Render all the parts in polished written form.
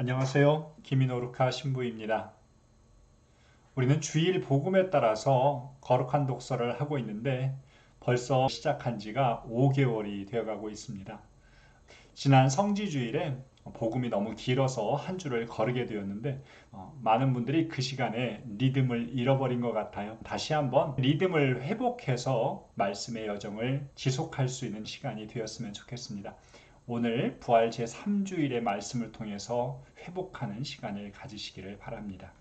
안녕하세요. 김인호루카 신부입니다. 우리는 주일 복음에 따라서 거룩한 독서를 하고 있는데 벌써 시작한 지가 5개월이 되어가고 있습니다. 지난 성지주일에 복음이 너무 길어서 한 주를 거르게 되었는데 많은 분들이 그 시간에 리듬을 잃어버린 것 같아요. 다시 한번 리듬을 회복해서 말씀의 여정을 지속할 수 있는 시간이 되었으면 좋겠습니다. 오늘 부활 제3주일의 말씀을 통해서 회복하는 시간을 가지시기를 바랍니다.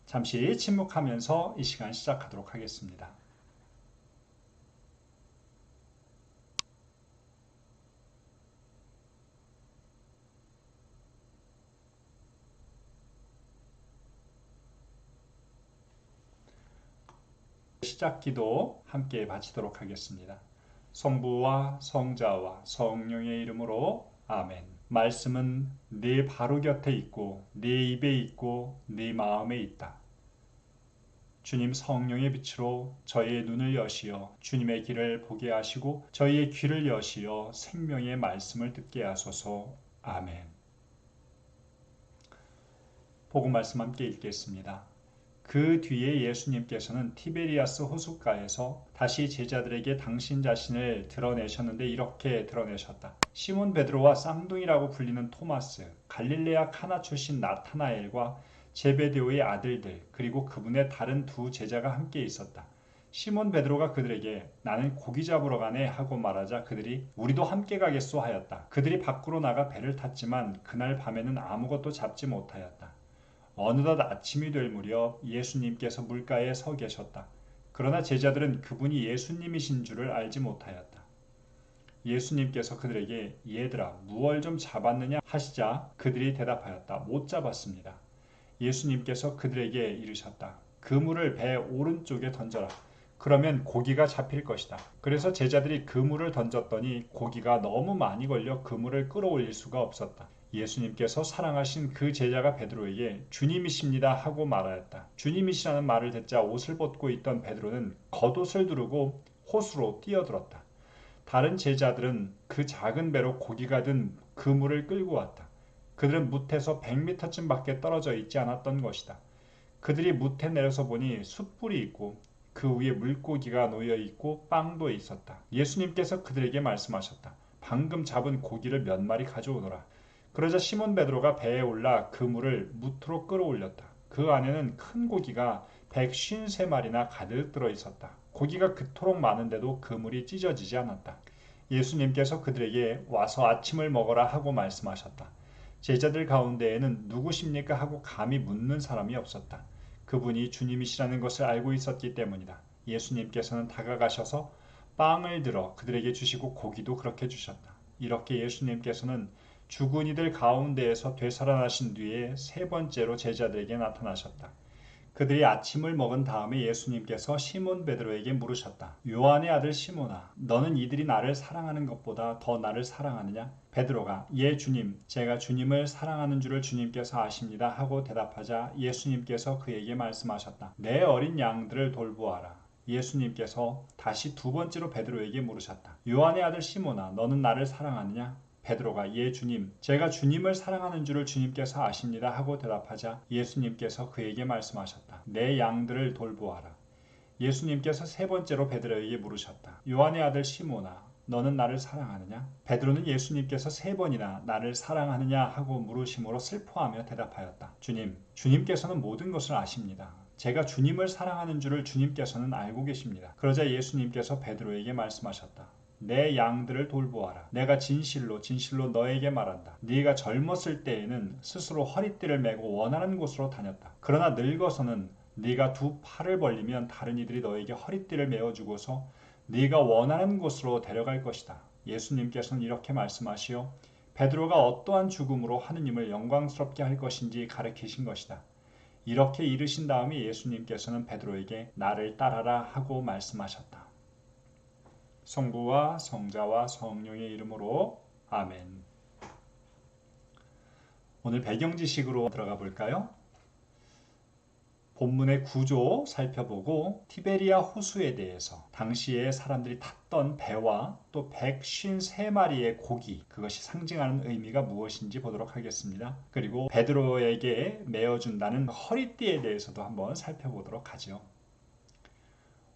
잠시 침묵하면서 이 시간 시작하도록 하겠습니다. 시작 기도 함께 바치도록 하겠습니다. 성부와 성자와 성령의 이름으로 아멘. 말씀은 네 바로 곁에 있고 네 입에 있고 네 마음에 있다. 주님 성령의 빛으로 저희의 눈을 여시어 주님의 길을 보게 하시고 저희의 귀를 여시어 생명의 말씀을 듣게 하소서. 아멘. 복음 말씀 함께 읽겠습니다. 그 뒤에 예수님께서는 티베리아스 호숫가에서 다시 제자들에게 당신 자신을 드러내셨는데 이렇게 드러내셨다. 시몬 베드로와 쌍둥이라고 불리는 토마스, 갈릴레아 카나 출신 나타나엘과 제베데오의 아들들, 그리고 그분의 다른 두 제자가 함께 있었다. 시몬 베드로가 그들에게 나는 고기 잡으러 가네 하고 말하자 그들이 우리도 함께 가겠소 하였다. 그들이 밖으로 나가 배를 탔지만 그날 밤에는 아무것도 잡지 못하였다. 어느덧 아침이 될 무렵 예수님께서 물가에 서 계셨다. 그러나 제자들은 그분이 예수님이신 줄을 알지 못하였다. 예수님께서 그들에게 얘들아 무얼 좀 잡았느냐 하시자 그들이 대답하였다. 못 잡았습니다. 예수님께서 그들에게 이르셨다. 그물을 배 오른쪽에 던져라. 그러면 고기가 잡힐 것이다. 그래서 제자들이 그물을 던졌더니 고기가 너무 많이 걸려 그물을 끌어올릴 수가 없었다. 예수님께서 사랑하신 그 제자가 베드로에게 주님이십니다 하고 말하였다. 주님이시라는 말을 듣자 옷을 벗고 있던 베드로는 겉옷을 두르고 호수로 뛰어들었다. 다른 제자들은 그 작은 배로 고기가 든 그물을 끌고 왔다. 그들은 뭇에서 100m쯤 밖에 떨어져 있지 않았던 것이다. 그들이 뭇에 내려서 보니 숯불이 있고 그 위에 물고기가 놓여 있고 빵도 있었다. 예수님께서 그들에게 말씀하셨다. 방금 잡은 고기를 몇 마리 가져오너라. 그러자 시몬 베드로가 배에 올라 그물을 뭇으로 끌어올렸다. 그 안에는 큰 고기가 153마리나 가득 들어 있었다. 고기가 그토록 많은데도 그물이 찢어지지 않았다. 예수님께서 그들에게 와서 아침을 먹어라 하고 말씀하셨다. 제자들 가운데에는 누구십니까 하고 감히 묻는 사람이 없었다. 그분이 주님이시라는 것을 알고 있었기 때문이다. 예수님께서는 다가가셔서 빵을 들어 그들에게 주시고 고기도 그렇게 주셨다. 이렇게 예수님께서는 죽은 이들 가운데에서 되살아나신 뒤에 세 번째로 제자들에게 나타나셨다. 그들이 아침을 먹은 다음에 예수님께서 시몬 베드로에게 물으셨다. 요한의 아들 시몬아, 너는 이들이 나를 사랑하는 것보다 더 나를 사랑하느냐? 베드로가 예 주님, 제가 주님을 사랑하는 줄을 주님께서 아십니다 하고 대답하자 예수님께서 그에게 말씀하셨다. 내 어린 양들을 돌보아라. 예수님께서 다시 두 번째로 베드로에게 물으셨다. 요한의 아들 시몬아, 너는 나를 사랑하느냐? 베드로가 예 주님 제가 주님을 사랑하는 줄을 주님께서 아십니다 하고 대답하자 예수님께서 그에게 말씀하셨다. 내 양들을 돌보아라. 예수님께서 세 번째로 베드로에게 물으셨다. 요한의 아들 시몬아 너는 나를 사랑하느냐? 베드로는 예수님께서 세 번이나 나를 사랑하느냐 하고 물으심으로 슬퍼하며 대답하였다. 주님, 주님께서는 모든 것을 아십니다. 제가 주님을 사랑하는 줄을 주님께서는 알고 계십니다. 그러자 예수님께서 베드로에게 말씀하셨다. 내 양들을 돌보아라. 내가 진실로 진실로 너에게 말한다. 네가 젊었을 때에는 스스로 허리띠를 메고 원하는 곳으로 다녔다. 그러나 늙어서는 네가 두 팔을 벌리면 다른 이들이 너에게 허리띠를 메어주고서 네가 원하는 곳으로 데려갈 것이다. 예수님께서는 이렇게 말씀하시어 베드로가 어떠한 죽음으로 하느님을 영광스럽게 할 것인지 가르치신 것이다. 이렇게 이르신 다음에 예수님께서는 베드로에게 나를 따라라 하고 말씀하셨다. 성부와 성자와 성령의 이름으로 아멘. 오늘 배경 지식으로 들어가 볼까요? 본문의 구조 살펴보고 티베리아 호수에 대해서 당시에 사람들이 탔던 배와 또 153마리의 고기, 그것이 상징하는 의미가 무엇인지 보도록 하겠습니다. 그리고 베드로에게 메어준다는 허리띠에 대해서도 한번 살펴보도록 하죠.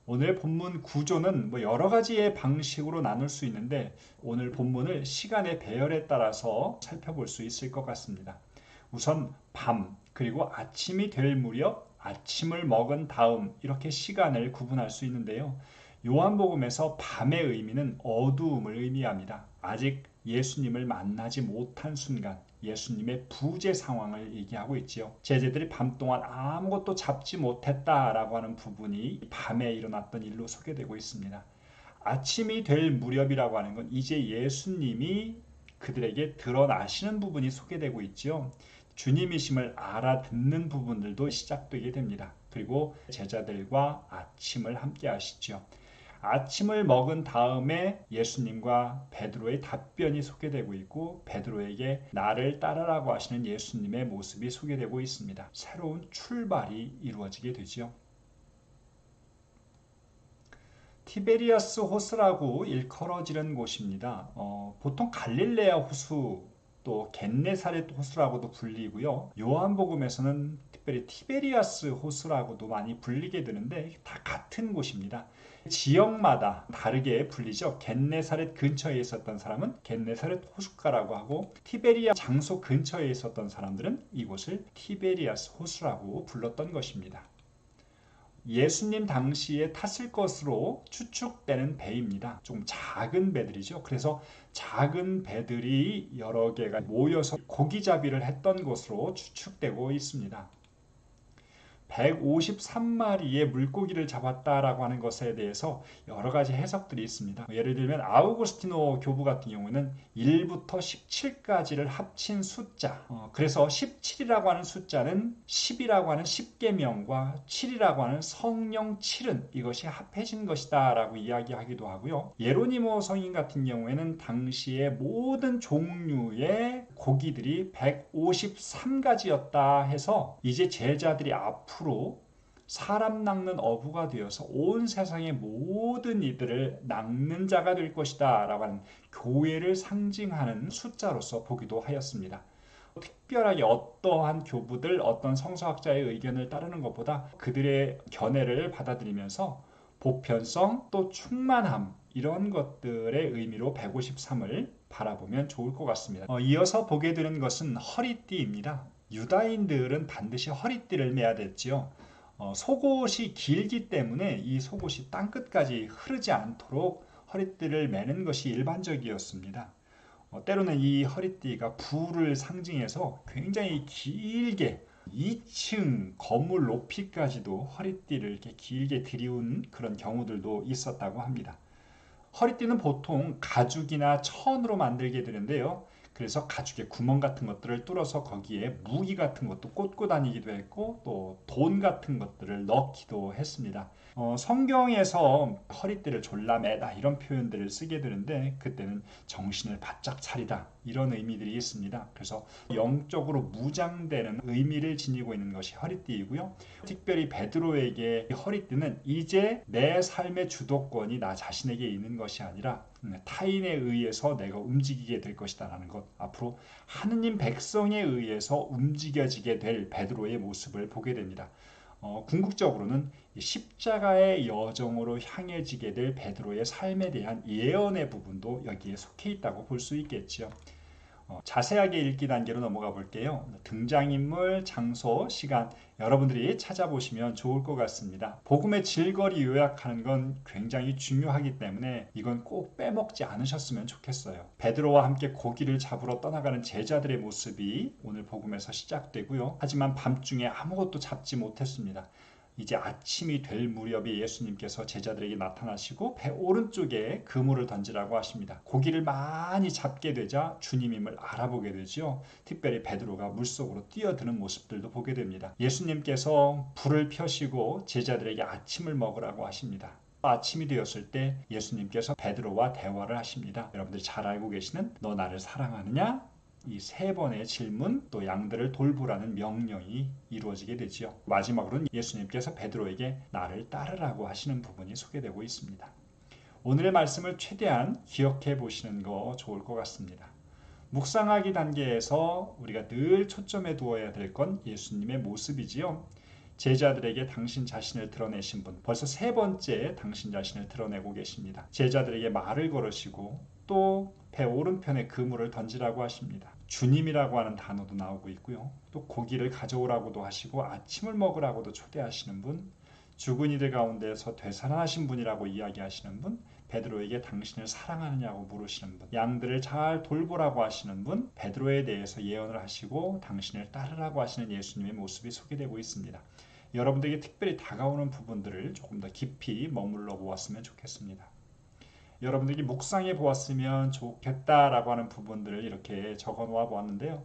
오늘 본문 구조는 여러 가지의 방식으로 나눌 수 있는데 오늘 본문을 시간의 배열에 따라서 살펴볼 수 있을 것 같습니다. 우선 밤 그리고 아침이 될 무렵, 아침을 먹은 다음 이렇게 시간을 구분할 수 있는데요. 요한복음에서 밤의 의미는 어두움을 의미합니다. 아직 예수님을 만나지 못한 순간, 예수님의 부재 상황을 얘기하고 있지요. 제자들이 밤 동안 아무것도 잡지 못했다라고 하는 부분이 밤에 일어났던 일로 소개되고 있습니다. 아침이 될 무렵이라고 하는 건 이제 예수님이 그들에게 드러나시는 부분이 소개되고 있지요. 주님이심을 알아듣는 부분들도 시작되게 됩니다. 그리고 제자들과 아침을 함께 하시죠. 아침을 먹은 다음에 예수님과 베드로의 답변이 소개되고 있고 베드로에게 나를 따르라고 하시는 예수님의 모습이 소개되고 있습니다. 새로운 출발이 이루어지게 되죠. 티베리아스 호수라고 일컬어지는 곳입니다. 보통 갈릴레아 호수 또 겟네사렛 호수라고도 불리고요. 요한복음에서는 특별히 티베리아스 호수라고도 많이 불리게 되는데 다 같은 곳입니다. 지역마다 다르게 불리죠. 겟네사렛 근처에 있었던 사람은 겟네사렛 호숫가라고 하고 티베리아 장소 근처에 있었던 사람들은 이곳을 티베리아스 호수라고 불렀던 것입니다. 예수님 당시에 탔을 것으로 추측되는 배입니다. 좀 작은 배들이죠. 그래서 작은 배들이 여러 개가 모여서 고기잡이를 했던 것으로 추측되고 있습니다. 153마리의 물고기를 잡았다라고 하는 것에 대해서 여러 가지 해석들이 있습니다. 예를 들면 아우구스티노 교부 같은 경우는 1부터 17까지를 합친 숫자, 그래서 17이라고 하는 숫자는 10이라고 하는 십계명과 7이라고 하는 성령 7은 이것이 합해진 것이다 라고 이야기하기도 하고요. 예로니모 성인 같은 경우에는 당시의 모든 종류의 고기들이 153가지였다 해서 이제 제자들이 앞으로 사람 낚는 어부가 되어서 온 세상의 모든 이들을 낚는 자가 될 것이다 라고 하는 교회를 상징하는 숫자로서 보기도 하였습니다. 특별하게 어떠한 교부들, 어떤 성서학자의 의견을 따르는 것보다 그들의 견해를 받아들이면서 보편성 또 충만함 이런 것들의 의미로 153을 바라보면 좋을 것 같습니다. 이어서 보게 되는 것은 허리띠입니다. 유다인들은 반드시 허리띠를 매야 됐지요. 속옷이 길기 때문에 이 속옷이 땅끝까지 흐르지 않도록 허리띠를 매는 것이 일반적이었습니다. 때로는 이 허리띠가 부를 상징해서 굉장히 길게 2층 건물 높이까지도 허리띠를 이렇게 길게 들이운 그런 경우들도 있었다고 합니다. 허리띠는 보통 가죽이나 천으로 만들게 되는데요. 그래서 가죽에 구멍 같은 것들을 뚫어서 거기에 무기 같은 것도 꽂고 다니기도 했고 또 돈 같은 것들을 넣기도 했습니다. 성경에서 허리띠를 졸라매다 이런 표현들을 쓰게 되는데 그때는 정신을 바짝 차리다 이런 의미들이 있습니다. 그래서 영적으로 무장되는 의미를 지니고 있는 것이 허리띠이고요. 특별히 베드로에게 허리띠는 이제 내 삶의 주도권이 나 자신에게 있는 것이 아니라 타인에 의해서 내가 움직이게 될 것이다 라는 것, 앞으로 하느님 백성에 의해서 움직여지게 될 베드로의 모습을 보게 됩니다. 궁극적으로는 십자가의 여정으로 향해지게 될 베드로의 삶에 대한 예언의 부분도 여기에 속해 있다고 볼 수 있겠죠. 자세하게 읽기 단계로 넘어가 볼게요. 등장인물, 장소, 시간 여러분들이 찾아보시면 좋을 것 같습니다. 복음의 질거리 요약하는 건 굉장히 중요하기 때문에 이건 꼭 빼먹지 않으셨으면 좋겠어요. 베드로와 함께 고기를 잡으러 떠나가는 제자들의 모습이 오늘 복음에서 시작되고요. 하지만 밤중에 아무것도 잡지 못했습니다. 이제 아침이 될 무렵에 예수님께서 제자들에게 나타나시고 배 오른쪽에 그물을 던지라고 하십니다. 고기를 많이 잡게 되자 주님임을 알아보게 되죠. 특별히 베드로가 물속으로 뛰어드는 모습들도 보게 됩니다. 예수님께서 불을 펴시고 제자들에게 아침을 먹으라고 하십니다. 아침이 되었을 때 예수님께서 베드로와 대화를 하십니다. 여러분들이 잘 알고 계시는 너 나를 사랑하느냐? 이 세 번의 질문 또 양들을 돌보라는 명령이 이루어지게 되지요. 마지막으로는 예수님께서 베드로에게 나를 따르라고 하시는 부분이 소개되고 있습니다. 오늘의 말씀을 최대한 기억해 보시는 거 좋을 것 같습니다. 묵상하기 단계에서 우리가 늘 초점에 두어야 될 건 예수님의 모습이지요. 제자들에게 당신 자신을 드러내신 분, 벌써 세 번째 당신 자신을 드러내고 계십니다. 제자들에게 말을 걸으시고 또 배 오른편에 그물을 던지라고 하십니다. 주님이라고 하는 단어도 나오고 있고요. 또 고기를 가져오라고도 하시고 아침을 먹으라고도 초대하시는 분, 죽은 이들 가운데서 되살아나신 분이라고 이야기하시는 분, 베드로에게 당신을 사랑하느냐고 물으시는 분, 양들을 잘 돌보라고 하시는 분, 베드로에 대해서 예언을 하시고 당신을 따르라고 하시는 예수님의 모습이 소개되고 있습니다. 여러분들에게 특별히 다가오는 부분들을 조금 더 깊이 머물러 보았으면 좋겠습니다. 여러분들이 묵상해 보았으면 좋겠다라고 하는 부분들을 이렇게 적어 놓아 보았는데요.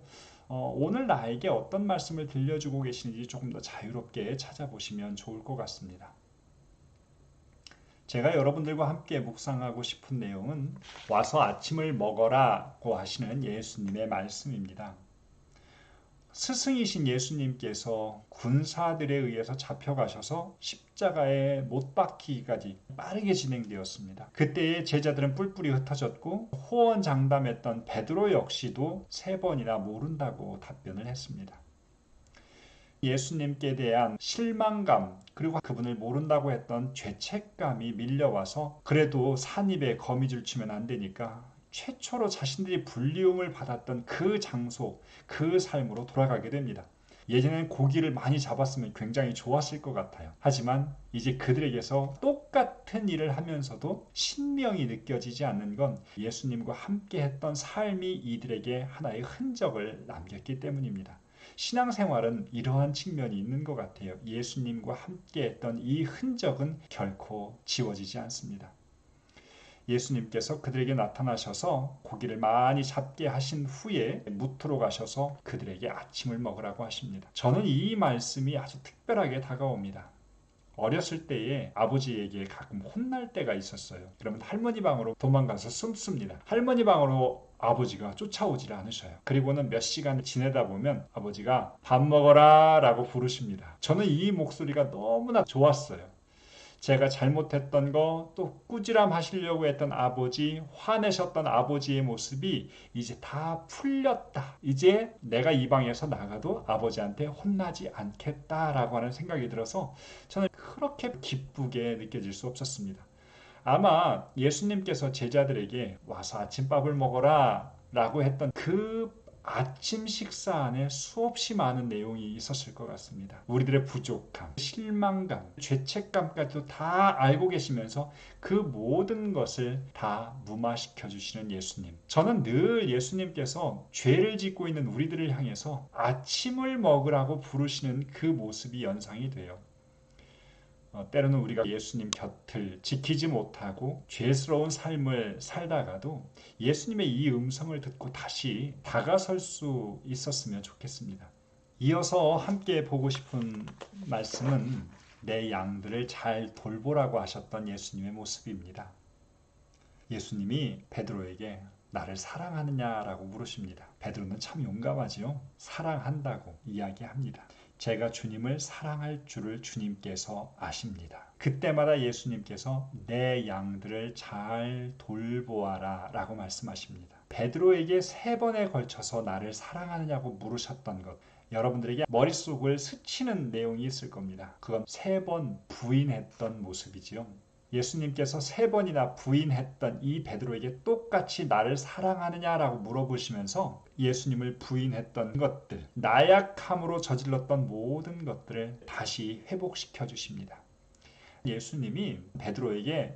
오늘 나에게 어떤 말씀을 들려주고 계시는지 조금 더 자유롭게 찾아보시면 좋을 것 같습니다. 제가 여러분들과 함께 묵상하고 싶은 내용은 와서 아침을 먹어라고 하시는 예수님의 말씀입니다. 스승이신 예수님께서 군사들에 의해서 잡혀가셔서 십자가에 못 박히기까지 빠르게 진행되었습니다. 그때의 제자들은 뿔뿔이 흩어졌고 호언장담했던 베드로 역시도 세 번이나 모른다고 답변을 했습니다. 예수님께 대한 실망감 그리고 그분을 모른다고 했던 죄책감이 밀려와서 그래도 산입에 거미줄 치면 안 되니까 최초로 자신들이 불리움을 받았던 그 장소, 그 삶으로 돌아가게 됩니다. 예전엔 고기를 많이 잡았으면 굉장히 좋았을 것 같아요. 하지만 이제 그들에게서 똑같은 일을 하면서도 신명이 느껴지지 않는 건 예수님과 함께 했던 삶이 이들에게 하나의 흔적을 남겼기 때문입니다. 신앙생활은 이러한 측면이 있는 것 같아요. 예수님과 함께 했던 이 흔적은 결코 지워지지 않습니다. 예수님께서 그들에게 나타나셔서 고기를 많이 잡게 하신 후에 무트로 가셔서 그들에게 아침을 먹으라고 하십니다. 저는 이 말씀이 아주 특별하게 다가옵니다. 어렸을 때에 아버지에게 가끔 혼날 때가 있었어요. 그러면 할머니 방으로 도망가서 숨습니다. 할머니 방으로 아버지가 쫓아오질 않으셔요. 그리고는 몇 시간 지내다 보면 아버지가 밥 먹어라 라고 부르십니다. 저는 이 목소리가 너무나 좋았어요. 제가 잘못했던 거, 또 꾸지람 하시려고 했던 아버지, 화내셨던 아버지의 모습이 이제 다 풀렸다. 이제 내가 이 방에서 나가도 아버지한테 혼나지 않겠다라고 하는 생각이 들어서 저는 그렇게 기쁘게 느껴질 수 없었습니다. 아마 예수님께서 제자들에게 와서 아침밥을 먹어라 라고 했던 그 아침 식사 안에 수없이 많은 내용이 있었을 것 같습니다. 우리들의 부족함, 실망감, 죄책감까지도 다 알고 계시면서 그 모든 것을 다 무마시켜 주시는 예수님. 저는 늘 예수님께서 죄를 짓고 있는 우리들을 향해서 아침을 먹으라고 부르시는 그 모습이 연상이 돼요. 때로는 우리가 예수님 곁을 지키지 못하고 죄스러운 삶을 살다가도 예수님의 이 음성을 듣고 다시 다가설 수 있었으면 좋겠습니다. 이어서 함께 보고 싶은 말씀은 내 양들을 잘 돌보라고 하셨던 예수님의 모습입니다. 예수님이 베드로에게 나를 사랑하느냐라고 물으십니다. 베드로는 참 용감하지요. 사랑한다고 이야기합니다. 제가 주님을 사랑할 줄을 주님께서 아십니다. 그때마다 예수님께서 내 양들을 잘 돌보아라 라고 말씀하십니다. 베드로에게 세 번에 걸쳐서 나를 사랑하느냐고 물으셨던 것, 여러분들에게 머릿속을 스치는 내용이 있을 겁니다. 그건 세 번 부인했던 모습이지요. 예수님께서 세 번이나 부인했던 이 베드로에게 똑같이 나를 사랑하느냐라고 물어보시면서 예수님을 부인했던 것들, 나약함으로 저질렀던 모든 것들을 다시 회복시켜 주십니다. 예수님이 베드로에게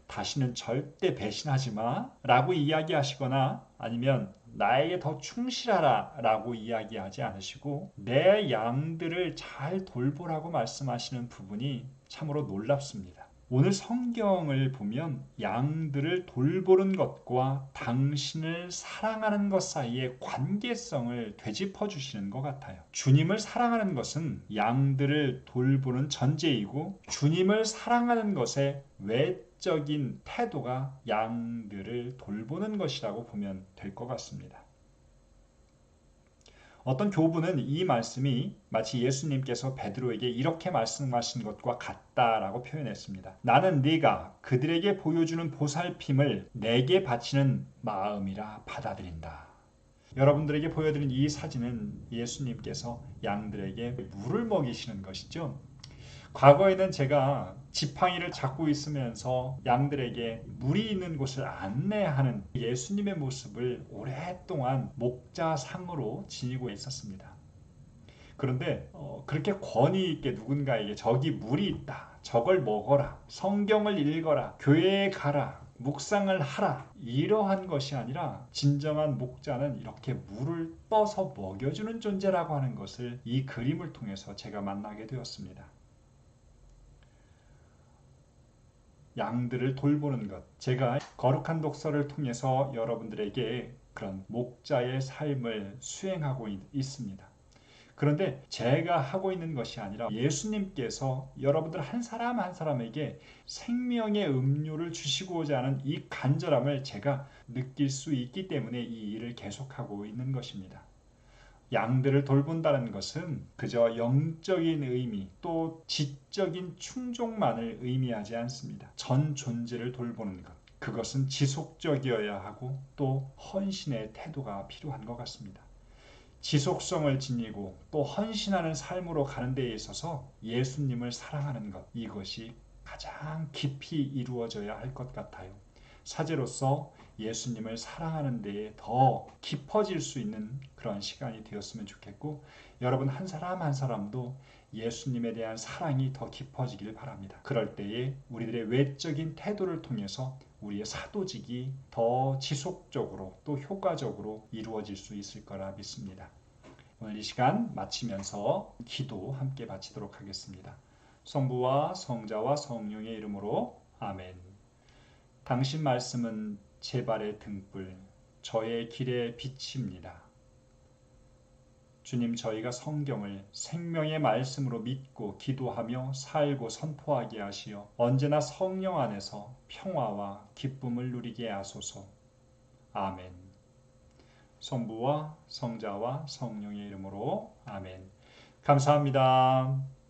다시는 절대 배신하지 마 라고 이야기하시거나 아니면 나에게 더 충실하라 라고 이야기하지 않으시고 내 양들을 잘 돌보라고 말씀하시는 부분이 참으로 놀랍습니다. 오늘 성경을 보면 양들을 돌보는 것과 당신을 사랑하는 것 사이의 관계성을 되짚어 주시는 것 같아요. 주님을 사랑하는 것은 양들을 돌보는 전제이고 주님을 사랑하는 것의 외적인 태도가 양들을 돌보는 것이라고 보면 될 것 같습니다. 어떤 교부는 이 말씀이 마치 예수님께서 베드로에게 이렇게 말씀하신 것과 같다라고 표현했습니다. 나는 네가 그들에게 보여주는 보살핌을 내게 바치는 마음이라 받아들인다. 여러분들에게 보여드린 이 사진은 예수님께서 양들에게 물을 먹이시는 것이죠. 과거에는 제가 지팡이를 잡고 있으면서 양들에게 물이 있는 곳을 안내하는 예수님의 모습을 오랫동안 목자상으로 지니고 있었습니다. 그런데 그렇게 권위 있게 누군가에게 저기 물이 있다, 저걸 먹어라, 성경을 읽어라, 교회에 가라, 묵상을 하라, 이러한 것이 아니라 진정한 목자는 이렇게 물을 떠서 먹여주는 존재라고 하는 것을 이 그림을 통해서 제가 만나게 되었습니다. 양들을 돌보는 것. 제가 거룩한 독서를 통해서 여러분들에게 그런 목자의 삶을 수행하고 있습니다. 그런데 제가 하고 있는 것이 아니라 예수님께서 여러분들 한 사람 한 사람에게 생명의 음료를 주시고자 하는 이 간절함을 제가 느낄 수 있기 때문에 이 일을 계속하고 있는 것입니다. 양들을 돌본다는 것은 그저 영적인 의미 또 지적인 충족만을 의미하지 않습니다. 전 존재를 돌보는 것. 그것은 지속적이어야 하고 또 헌신의 태도가 필요한 것 같습니다. 지속성을 지니고 또 헌신하는 삶으로 가는 데에 있어서 예수님을 사랑하는 것. 이것이 가장 깊이 이루어져야 할 것 같아요. 사제로서 예수님을 사랑하는 데에 더 깊어질 수 있는 그런 시간이 되었으면 좋겠고 여러분 한 사람 한 사람도 예수님에 대한 사랑이 더 깊어지길 바랍니다. 그럴 때에 우리들의 외적인 태도를 통해서 우리의 사도직이 더 지속적으로 또 효과적으로 이루어질 수 있을 거라 믿습니다. 오늘 이 시간 마치면서 기도 함께 바치도록 하겠습니다. 성부와 성자와 성령의 이름으로 아멘. 당신 말씀은 제 발의 등불, 저의 길의 빛입니다. 주님, 저희가 성경을 생명의 말씀으로 믿고 기도하며 살고 선포하게 하시어 언제나 성령 안에서 평화와 기쁨을 누리게 하소서. 아멘. 성부와 성자와 성령의 이름으로 아멘. 감사합니다.